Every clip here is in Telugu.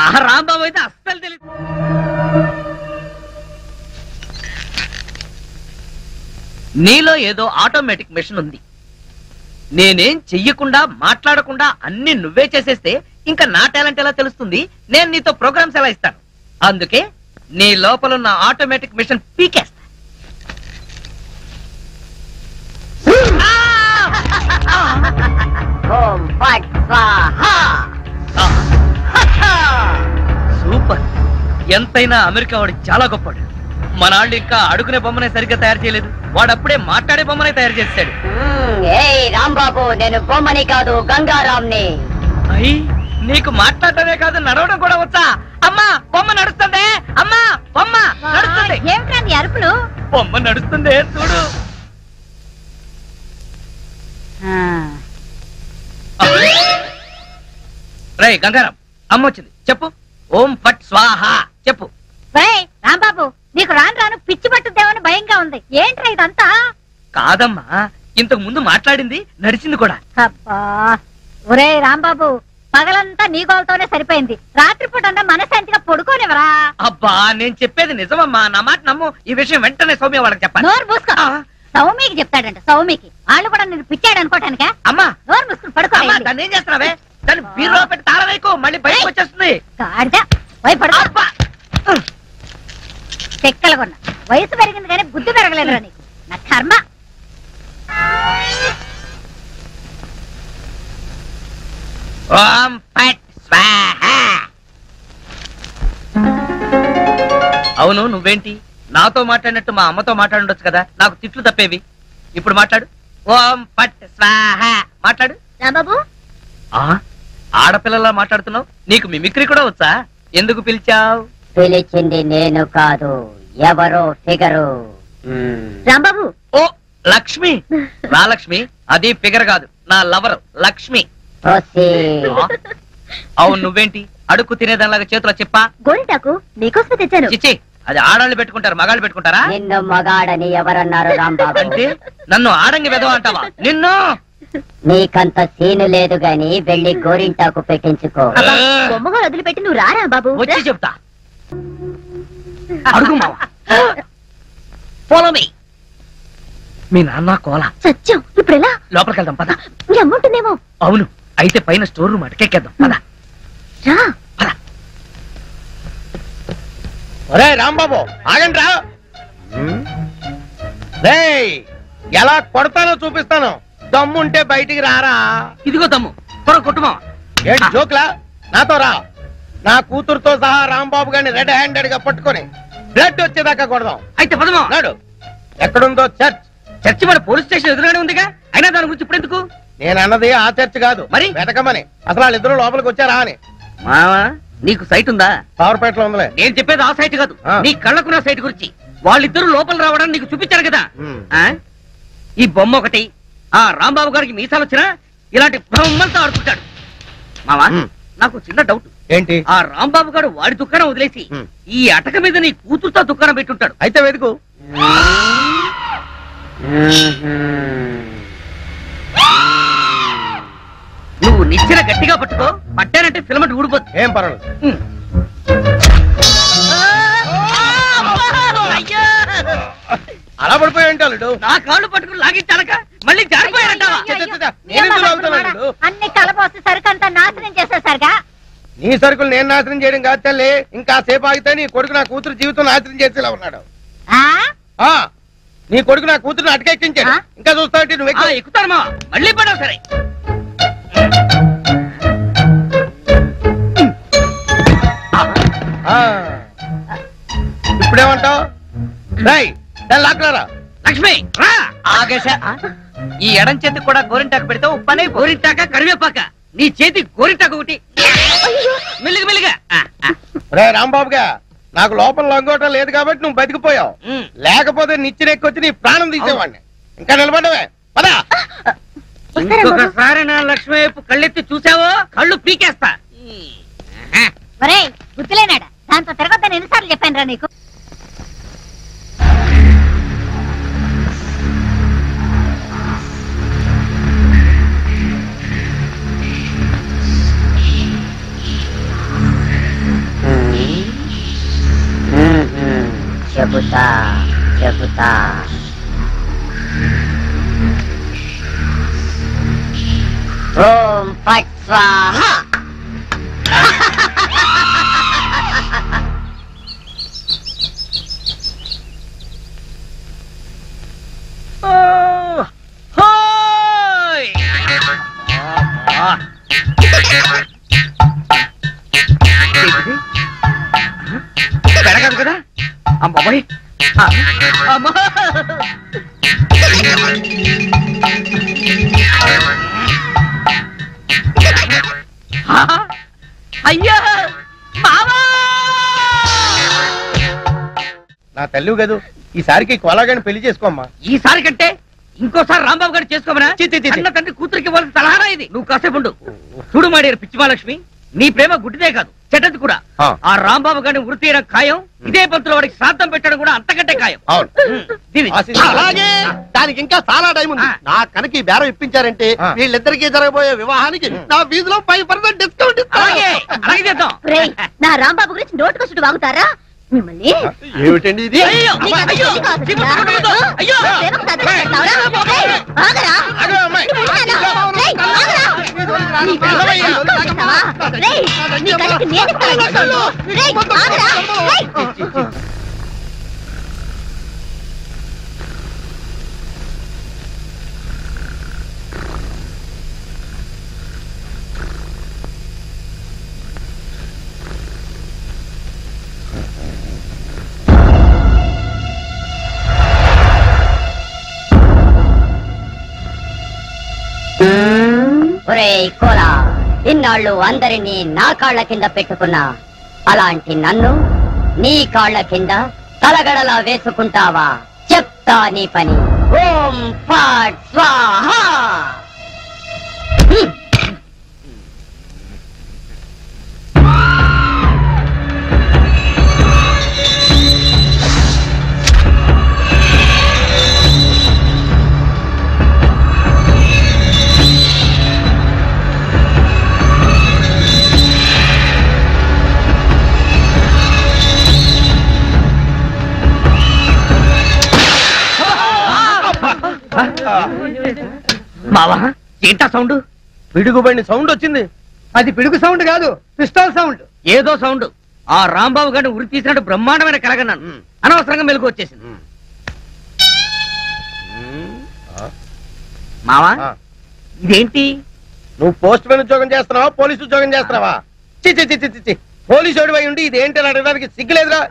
ఆ రాంబాబు అయితే అస్సలు తెలియదు. నీలో ఏదో ఆటోమేటిక్ మెషిన్ ఉంది. నేనేం చెయ్యకుండా మాట్లాడకుండా అన్ని నువ్వే చేసేస్తే ఇంకా నా టాలెంట్ ఎలా తెలుస్తుంది? నేను నీతో ప్రోగ్రామ్స్ ఎలా ఇస్తాను? అందుకే నీ లోపలున్న ఆటోమేటిక్ మిషన్ పీకేస్తా. సూపర్. ఎంతైనా అమెరికా వాడు చాలా గొప్పవాడు. మన వాళ్ళు ఇంకా అడుగునే బొమ్మనే సరిగ్గా తయారు చేయలేదు, వాడు అప్పుడే మాట్లాడే బొమ్మనే తయారు చేశాడు. రాంబాబు, నేను బొమ్మని కాదు గంగారాంని. అయ్యి, నీకు మాట్లాడటమే కాదు నడవడం కూడా వచ్చా? అమ్మా బొమ్మ నడుస్తుంది, అమ్మా బొమ్మ నడుస్తుంది. ఏమిటండి అరుపులు? బొమ్మ నడుస్తుంది చూడు. రే గంగారాం, అమ్మ వచ్చింది, చెప్పు. ఓం ఫట్ స్వాహ చెప్పు. రాంబాబు, నీకు రాను రాను పిచ్చి పట్టుద్దేమని భయంగా ఉంది. ఏంట్రా ఇదంతా? కాదమ్మా, ఇంతకు ముందు మాట్లాడింది నడిచింది కూడా. అబ్బా, ఒరే రాంబాబు, పగలంతా నీ గోలతోనే సరిపోయింది. రాత్రిపూట మనశాంతిగా పడుకోనివరా? అబ్బా, నేను చెప్పేది నిజమమ్మా, నా మాట నమ్ము. ఈ విషయం వెంటనే సౌమ్య వాళ్ళకి చెప్పాలి. నోరు మూసుకో. సౌమికి చెప్తాడంట. సౌమికి వాళ్ళు కూడా నేను పిచ్చాడు అనుకోటానికా? అమ్మా నోరు మూసుకుని పడుకో. దాన్ని ఏం చేస్తున్నావే? దాన్ని బీరులో పెట్టి తాళవేకు, మళ్ళీ బయటకు వచ్చేస్తుంది. చెక్కలుగొన్న వయసు పెరిగింది కానీ బుద్ధి పెరగలేదురా నీకు. నా కర్మ. ఓం ఫట్ స్వాహ. అవును, నువ్వేంటి నాతో మాట్లాడినట్టు మా అమ్మతో మాట్లాడుండొచ్చు కదా, నాకు తిట్లు తప్పేవి. ఇప్పుడు మాట్లాడు. ఓం ఫట్ స్వాహ మాట్లాడు. రాంబాబు, ఆడపిల్లలా మాట్లాడుతున్నావు, నీకు మిమిక్రీ కూడా వచ్చా? ఎందుకు పిలిచావు? పిలిచింది నేను కాదు, ఎవరో ఫిగరు. రాంబాబు. ఓ లక్ష్మి. రా లక్ష్మి, అది ఫిగర్ కాదు, నా లవర్ లక్ష్మి. అవును, నువ్వేంటి అడుక్కు తినేదానిలాగా చేతిలో చెప్పా? గోరింటాకు నీకోసమే తెచ్చాను. చిచ్చి, అది ఆడాళ్ళు పెట్టుకుంటారు, మగాళ్ళు పెట్టుకుంటారా? నిన్ను మగాడని ఎవరన్నారు రాంబాబు? అంటే నన్ను ఆడంగి వెదవ అంటావా? నిన్ను. నీకంత సీను లేదు గాని వెళ్ళి గోరింటాకు పెట్టించుకో. బొమ్మగా వదిలిపెట్టి నువ్వు రారా బాబు? వచ్చి చెప్తా. అడుగు మావా. Follow me. మీ నాన్న కోల సత్యం. ఇప్పుడు ఎలా? లోపలికి వెళ్దాం పద. నీ అమ్ముంటుందేమో. అవును, అయితే పైన స్టోర్ రూమ్ అటకెక్కేద్దాం పద. రా. ఒరే రాంబాబు, ఆగండి రా. రేయ్, ఎలా కొడతానో చూపిస్తాను. దమ్ముంటే బయటికి రారా. ఇదిగో దమ్ము, త్వర కొట్టుమా. ఏంటి జోక్లా? నాతో రా. నా కూతురుతో సహా రాంబాబు గారిని రెడ్ హ్యాండెడ్ గా పట్టుకొని బ్లడ్ వచ్చేదాకా కొడదాం. అయితే పదమా. నాడు ఎక్కడుందో చర్చ్. చర్చి మన పోలీస్ స్టేషన్ ఎదురుగానే ఉందిగా, అయినా దాని గురించి ఇప్పుడు ఎందుకు? నేను అన్నది ఆ చర్చ్ కాదు, మరి వెతకమని. అసలు వాళ్ళిద్దరు లోపలికి వచ్చారా అని. మావా, నీకు సైట్ ఉందా? పవర్పేటలో ఉందిలే. నేను చెప్పేది ఆ సైట్ కాదు, నీ కళ్ళకున్న సైట్ గురించి. వాళ్ళిద్దరు లోపల రావడానికి నీకు చూపించారు కదా. ఈ బొమ్మ ఒకటి, ఆ రాంబాబు గారికి మీసాలు వచ్చినా ఇలాంటి బొమ్మలతో ఆడుకుంటాడు. మావా, నాకు చిన్న డౌట్. ఏంటి? ఆ రాంబాబు గారు వాడి దుకాణం వదిలేసి ఈ అటక మీద నీ కూతురుతో దుకాణం పెట్టుంటాడు. అయితే వెతుకు. నువ్వు నిచ్చెన గట్టిగా పట్టుకో, పట్టానంటే ఫిలమెంట్ ఊడిపోతుంది. ఏం పర్వాలేదు. అలా పడిపోయి ఉంటాడు. నా కాళ్ళు పట్టుకుని లాగించాలక మళ్ళీ జారిపోయారంటావా? అన్ని కలపోసి సరుకంతా నాశనం చేసేసరిగా. నీ సరుకులు నేను నాశనం చేయడం కాదు తల్లి. ఇంకా సేపు ఆగితే నీ కొడుకు నా కూతురు జీవితం నాశనం చేసేలా ఉన్నాడు. నీ కొడుకు నా కూతురుని అటకెక్కించాడు. ఇంకా చూస్తావు నువ్వు ఎక్కుతాను మా మళ్ళీ పడవు. సరే, ఇప్పుడేమంటావు? లాక్లారా. లక్ష్మి రా. ఆగేశ, ఈ ఎడం చేతికి కూడా గోరింటాకు పెడితే ఉప్పనే. గోరింటాక కరివేపాక, నీ చేతి గోరింటాకు ఒకటి. మెల్లిగా మెల్లిగా. రే రాంబాబుగా, నాకు లోపల లంగోటం లేదు కాబట్టి నువ్వు బతికిపోయావు. లేకపోతే నిచ్చెనెక్కొచ్చి నీ ప్రాణం తీసేవాడిని. ఇంకా నిలబడవే పదా. ఇంకొకసారి నా లక్ష్మి వైపు కళ్ళెత్తి చూసావో కళ్ళు పీకేస్తా. గుర్తులేనాడా? దాంతో తిరగొద్దని ఎన్నిసార్లు చెప్పాను రా నీకు? చెబుతా చెబుతా. ఓం ఫట్ స్వాహా. పెరగదు కదా అమ్మాయి. అమ్మా అయ్యా మావా. నా తల్లి కదూ, ఈసారికి కొలాగాని పెళ్లి చేసుకోమ్మా. ఈసారి కంటే ఇంకోసారి రాంబాబు గారు చేసుకోమనా? అన్న తండ్రి కూతురికి ఇవ్వాల్సిన సలహానా ఇది? నువ్వు కాసేపు ఉండు. చూడు మాడియారు పిచ్చి మహాలక్ష్మి, నీ ప్రేమ గుడ్డిదే కాదు చెడ్డది కూడా. ఆ రాంబాబు గారిని వృత్తి తీయడం ఖాయం. ఇదే పంతులు వాడికి శ్రాద్ధం పెట్టడం కూడా అంతకంటే ఖాయం. అలాగే దానికి ఇంకా చాలా టైం ఉంది. నా కనుక ఈ బేరం ఇప్పించారంటే వీళ్ళిద్దరికీ జరగబోయే వివాహానికి నా ఫీజులో 5% డిస్కౌంట్ చేద్దాం. నా రాంబాబు గురించి నోటుకొచ్చుడు వాగుతారా మిమ్మల్ని? ఏమిటండి ఇది? ఒరేయ్ కోలా, ఇన్నాళ్ళు అందరినీ నా కాళ్ల కింద పెట్టుకున్నా, అలాంటి నన్ను నీ కాళ్ల కింద తలగడలా వేసుకుంటావా? చెప్తా నీ పని. ఓం ఫట్ స్వాహా. మావా ఏంటా సౌండ్? పిడుగుబండి సౌండ్ వచ్చింది. అది పిడుగు సౌండ్ కాదు, పిస్టల్ సౌండ్. ఏదో సౌండ్. ఆ రాంబాబు గారిని ఉరి తీసినట్టు బ్రహ్మాండమైన కలగన్నాను. అనవసరంగా మెలకు వచ్చేసింది. మావా ఇదేంటి? నువ్వు పోస్ట్ మ్యాన్ ఉద్యోగం చేస్తున్నావా, పోలీసు ఉద్యోగం చేస్తున్నావా? చి పోలీసు ఓడివై ఉండి ఇది ఏంటి అని అడగడానికి సిగ్గులేదురా?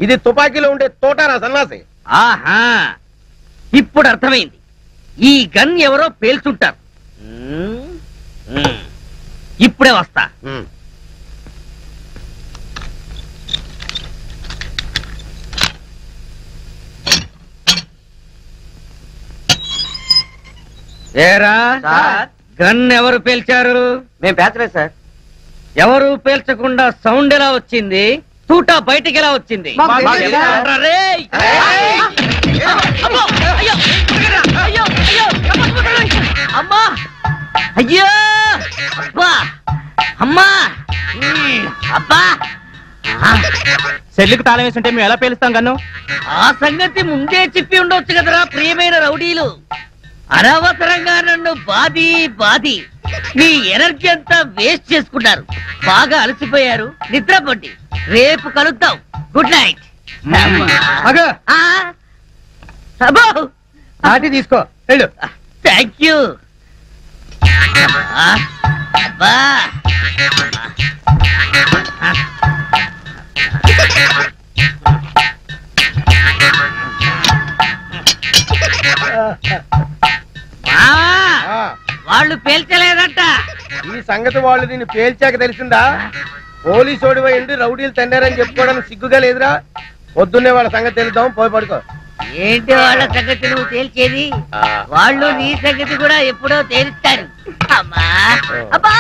ఇది తుపాకీలో ఉండే తోటారా సన్నాసి. ఆహా, ఇప్పుడు అర్థమైంది. ఈ గన్ ఎవరో పేల్చుంటారు. ఇప్పుడే వస్తా. ఏరా గన్ ఎవరు పేల్చారు? మేము పేర్చలేదు సార్. ఎవరు పేల్చకుండా సౌండ్ ఎలా వచ్చింది? తూటా బయటికి ఎలా వచ్చింది? అమ్మా అయ్యో అబ్బా అమ్మా అబ్బా. సెల్లుకు తాళం వేస్తుంటే మేము ఎలా పేలుస్తాం గన్ను? ఆ సంగతి ముందే చెప్పి ఉండొచ్చు కదరా ప్రియమైన రౌడీలు. అనవసరంగా నన్ను బాది మీ ఎనర్జీ అంతా వేస్ట్ చేసుకున్నారు. బాగా అలసిపోయారు, నిద్రపోండి. రేపు కలుద్దాం. Good night. నాటి తీసుకో వెళ్ళు. Thank you. అబ్బా వాళ్ళు పేల్చలేదట. ఈ సంగతి వాళ్ళు నిన్ను పేల్చాక తెలిసిందా? పోలీసు ఓడివై ఉండి రౌడీలు తండారని చెప్పుకోవడానికి సిగ్గుగా లేదురా? పొద్దున్నే వాళ్ళ సంగతి తెలుద్దాం, పోయి పడుకో. ఏంటి వాళ్ళ సంగతి నువ్వు తేల్చేది? వాళ్ళు నీ సంగతి కూడా ఎప్పుడో తేలుస్తారు. అమ్మా అబ్బా.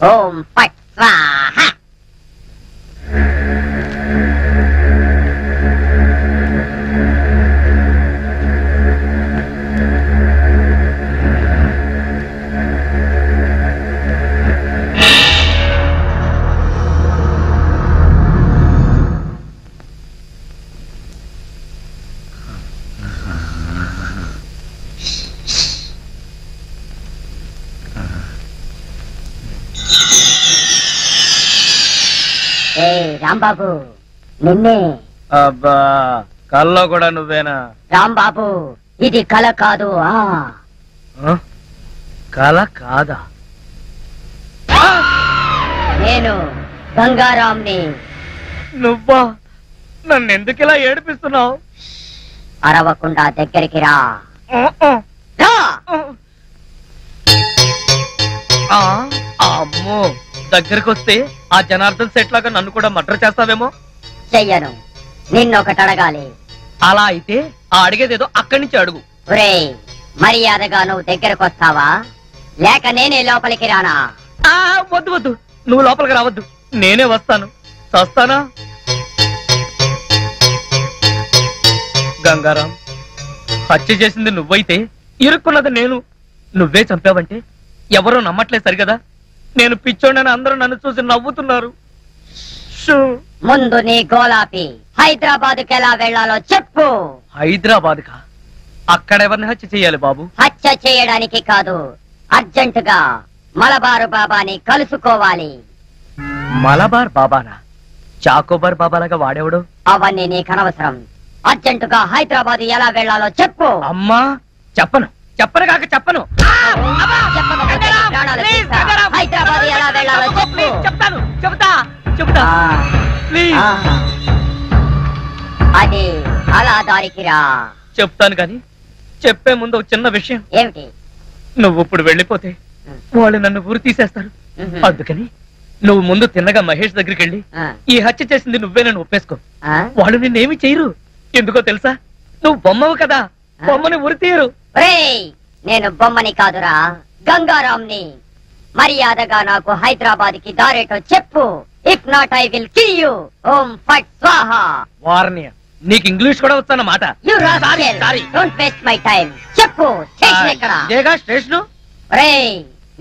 ఓం ఫట్ స్వాహ. ఏ రాంబాబు, నిన్నే. అబ్బా, కల్లో కూడా నువ్వేనా? రాంబాబు, ఇది కల కాదు. కల కాదా? నేను గంగారాంని. నువ్వా? నన్ను ఎందుకు ఇలా ఏడిపిస్తున్నావు? అరవకుండా దగ్గరికి రా. రా. అమ్మో, దగ్గరికి వస్తే ఆ జనార్దన్ సెట్ లాగా నన్ను కూడా మర్డర్ చేస్తావేమో. చెయ్యను. నిన్నొకటి అడగాలి. అలా అయితే ఆ అడిగేదేదో అక్కడి నుంచి అడుగు. ఒరేయ్, మర్యాదగా నువ్వు దగ్గరకు వస్తావా లేక నేనే లోపలికి రానా? వద్దు వద్దు, నువ్వు లోపలికి రావద్దు, నేనే వస్తాను. చస్తానా? గంగారాం, హత్య చేసింది నువ్వైతే ఇరుక్కున్నది నేను. నువ్వే చంపావంటే ఎవరో నమ్మట్లేదు సరిగదా. నేను పిచ్చోడని అందరూ నన్ను చూసి నవ్వుతున్నారు. ముందు నీ గోలాపి హైదరాబాద్కి ఎలా వెళ్లాలో చెప్పు. హైదరాబాద్ కా? అక్కడెవరిని హత్య చెయ్యాలి బాబు? హత్య చేయడానికి కాదు, అర్జెంటుగా మలబారు బాబాని కలుసుకోవాలి. మలబార్ బాబానా? చాకోబార్ బాబాలాగా వాడేవాడు? అవన్నీ నీకు అనవసరం. అర్జెంటుగా హైదరాబాద్ ఎలా వెళ్లాలో చెప్పు. అమ్మా, చెప్పను చెప్పను కాక చెప్పను. చెప్పకపోతే నీ ప్రాణాలు తీస్తా. హైదరాబాద్ ఎలా వెళ్లాలో చెప్పు. చెప్తాను, చెబుతా చెబుతా. ప్లీజ్. అది అలా దారికి రా. చెప్తాను కానీ చెప్పే ముందు ఒక చిన్న విషయం. ఏమిటి? నువ్వు ఇప్పుడు వెళ్ళిపోతే వాళ్ళు నన్ను ఊరు తీసేస్తారు. అందుకని నువ్వు ముందు తిన్నగా మహేష్ దగ్గరికి వెళ్ళి ఈ హత్య చేసింది నువ్వేనని ఒప్పేసుకో. వాళ్ళు నిన్నేమి చేయరు. ఎందుకో తెలుసా? నువ్వు బొమ్మవు కదా, బొమ్మని ఉరి తీయరు. నేను బొమ్మని కాదురా, గంగారాంని. మర్యాదగా నాకు హైదరాబాద్ కి దారేటో చెప్పు. If not I will kill you. ఓం ఫట్ స్వాహ. వార్నియ, నీకు ఇంగ్లీష్ కూడా వచ్చానమాట. You rascal, don't waste my time. చెప్పు, స్టేషన్ ఎక్కడ? ఇదేగా స్టేషను.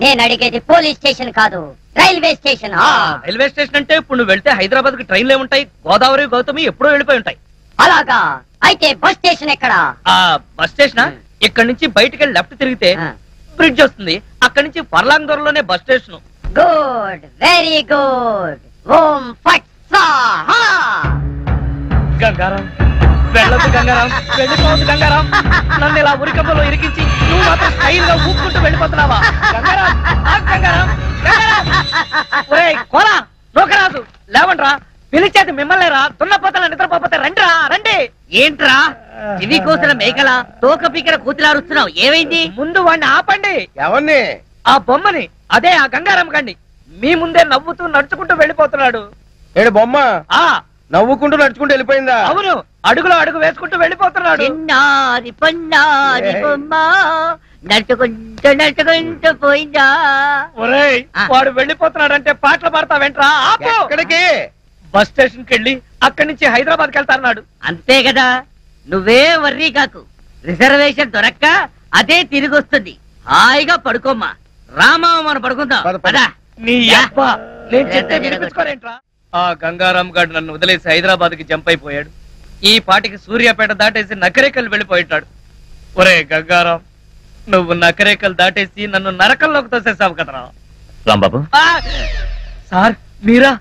నేను అడిగేది పోలీస్ స్టేషన్ కాదు, రైల్వే స్టేషన్. రైల్వే స్టేషన్ అంటే ఇప్పుడు నువ్వు వెళ్తే హైదరాబాద్ కి ట్రైన్లు ఏముంటాయి? గోదావరి, గౌతమి ఎప్పుడో వెళ్ళిపోయి ఉంటాయి. అలాగా? అయితే బస్ స్టేషన్ ఎక్కడ? బస్ స్టేషన్ ఇక్కడ నుంచి బయటికి వెళ్ళి లెఫ్ట్ తిరిగితే బ్రిడ్జ్ వస్తుంది. అక్కడి నుంచి పర్లాంగ్ దూరంలోనే bus station. Good, very good. ఓం ఫట్ స్వాహ. గంగారాం, వెళ్ళొద్దు గంగారాం, వెళ్ళిపోవద్దు గంగారాం. నన్ను ఇలా ఉరికంపలో ఇరికించి నువ్వు మాత్రం స్టైల్ గా ఊపుకుంటూ వెళ్ళిపోతున్నావా? గంగారాం, గంగారాం, గంగారాం. ఒరేయ్ కోలా, నోకరాజు, లేవండ్రా. పిలిచేది మిమ్మల్ని రా. దున్నపోతల నిద్రపోతే రండిరా, రండి. ఏంట్రా ఇవి కోసిన మేకల తోక పీకర కూతులారుస్తున్నావు? ఏమైంది? ముందు వాడిని ఆపండి. ఎవరిని? ఆ బొమ్మని. అదే ఆ గంగారాం గండి. మీ ముందే నవ్వుతూ నడుచుకుంటూ వెళ్ళిపోతున్నాడు. ఏడు బొమ్మ నవ్వుకుంటూ నడుచుకుంటూ వెళ్ళిపోయిందా? అవును, అడుగులో అడుగు వేసుకుంటూ వెళ్ళిపోతున్నాడు. నడుచుకుంటూ నడుచుకుంటూ పోయిందా? ఒరేయ్, వాడు వెళ్ళిపోతున్నాడంటే పాటలు పాడతా వెంట్రా. ఎక్కడికి? బస్ స్టేషన్ కి వెళ్ళి అక్కడి నుంచి హైదరాబాద్ కి వెళ్తారన్నాడు. అంతే కదా, నువ్వే వర్రీ కాకు. రిజర్వేషన్ దొరక్క అదే తిరిగి వస్తుంది. హాయిగా పడుకోమ్మా. రామా, మనం పడుకుందాం. నీ అబ్బ, నేను చెప్తే వినిపించుకోరేంట్రా? ఆ గంగారాం గారు నన్ను వదిలేసి హైదరాబాద్ కి జంప్ అయిపోయాడు. ఈ పాటికి సూర్యాపేట దాటేసి నకరేకల్ వెళ్ళిపోయిటాడు. ఒరే గంగారాం, నువ్వు నకరేకల్ దాటేసి నన్ను నరకంలోకి తోసేసావు కదరా. రాంబాబు, సార్ మీరా?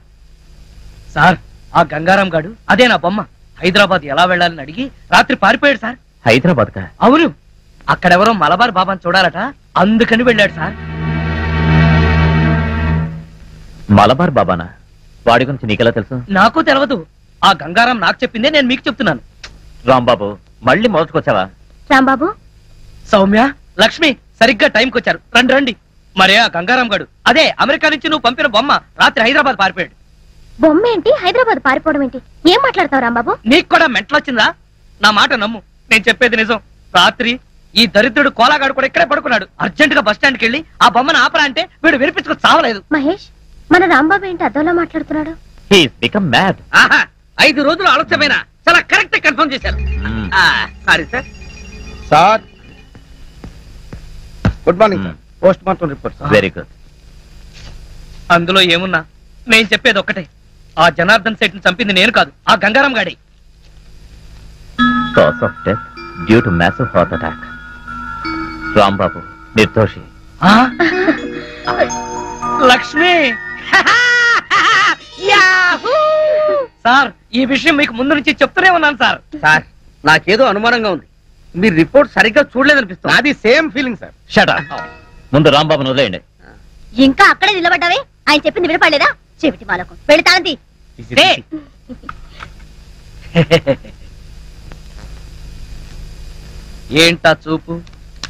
సార్, ఆ గంగారాం గాడు అదే నా బొమ్మ. హైదరాబాద్ ఎలా వెళ్ళాలని అడిగి రాత్రి పారిపోయాడు సార్. హైదరాబాద్ కా? అవును, అక్కడెవరో మలబార్ బాబాని చూడాలట, అందుకని వెళ్ళాడు సార్. మలబార్ బాబానా? వాడి గురించి నీకెలా తెలుసు? నాకు తెలియదు. ఆ గంగారాం నాకు చెప్పిందే నేను మీకు చెప్తున్నాను. రాంబాబు మళ్ళీ మొదటికొచ్చావా? రాంబాబు, సౌమ్య, లక్ష్మి సరిగ్గా టైంకి వచ్చారు. రండి రండి. మరే ఆ గంగారాం గడు, అదే అమెరికా నుంచి నువ్వు పంపిన బొమ్మ రాత్రి హైదరాబాద్ పారిపోయాడు. బొమ్మ ఏంటి, హైదరాబాద్ పారిపోవడం ఏంటి? ఏం మాట్లాడతావు రాంబాబు? నీకు కూడా మెంటలొచ్చిందా? నా మాట నమ్ము, నేను చెప్పేది నిజం. రాత్రి ఈ దరిద్రుడు కోలాగాడు కూడా ఇక్కడే పడుకున్నాడు. అర్జెంట్ గా బస్ స్టాండ్కి వెళ్ళి ఆ బొమ్మను ఆపరా అంటే వీడు వినిపించుకు చావలేదు. మహేష్, మన రాంబాబు ఏంటి అద్దంలో మాట్లాడుతున్నాడు? He's become mad. ఆహా, 5 రోజులు ఆలస్యమైనా చాలా కరెక్ట్ కన్ఫర్మ్ చేశారు. Sorry sir. Sir good morning sir. Post mortem report. Very good. అందులో ఏమున్నా నేను చెప్పేది ఒక్కటే, ఆ జనార్దన్ సెట్ ని చంపింది నేను కాదు, ఆ గంగారాం గాడి. Cause of death due to massive heart attack. Rambabu నిర్దోషి. లక్ష్మి. యాహూ! సార్, ఈ విషయం మీకు ముందు నుంచి చెప్తూనే ఉన్నాను సార్. సార్, నాకేదో అనుమానంగా ఉంది. మీరు రిపోర్ట్ సరిగ్గా చూడలేదనిపిస్తుంది. అది same feeling sir. Shut up. ముందు రాంబాబును వదిలేయండి. ఇంకా అక్కడే నిలబడ్డావే? ఆయన చెప్పింది వినపడలేదా? చెవిటి మాలకు పెడతానంది. ఏంటా చూపు?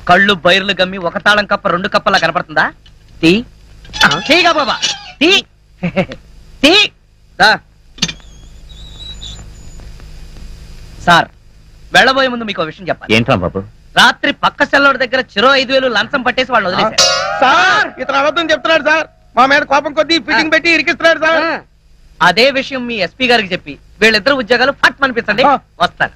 కళ్ళు బైర్లు గమ్మి ఒక తాళం కప్ప 2 కప్పలా కనపడుతుందా? తీ తీగా బాబా, తీ తీ. సార్, వెళ్ళబోయే ముందు మీకు విషయం చెప్పాలి. ఏంటి రాంబాబు? రాత్రి పక్క సెల్లోడి దగ్గర చెరో 5,000 లంచం పట్టేసి వాళ్ళు వదిలేశారు. సార్ ఇతను అబద్ధం చెప్తున్నాడు సార్. మా మీద కోపం కొద్దీ ఫిట్టింగ్ పెట్టి ఇరికిస్తున్నాడు సార్. అదే విషయం మీ ఎస్పీ గారికి చెప్పి వీళ్ళిద్దరు ఉద్యోగాలు ఫట్ అనిపించండి. వస్తారు.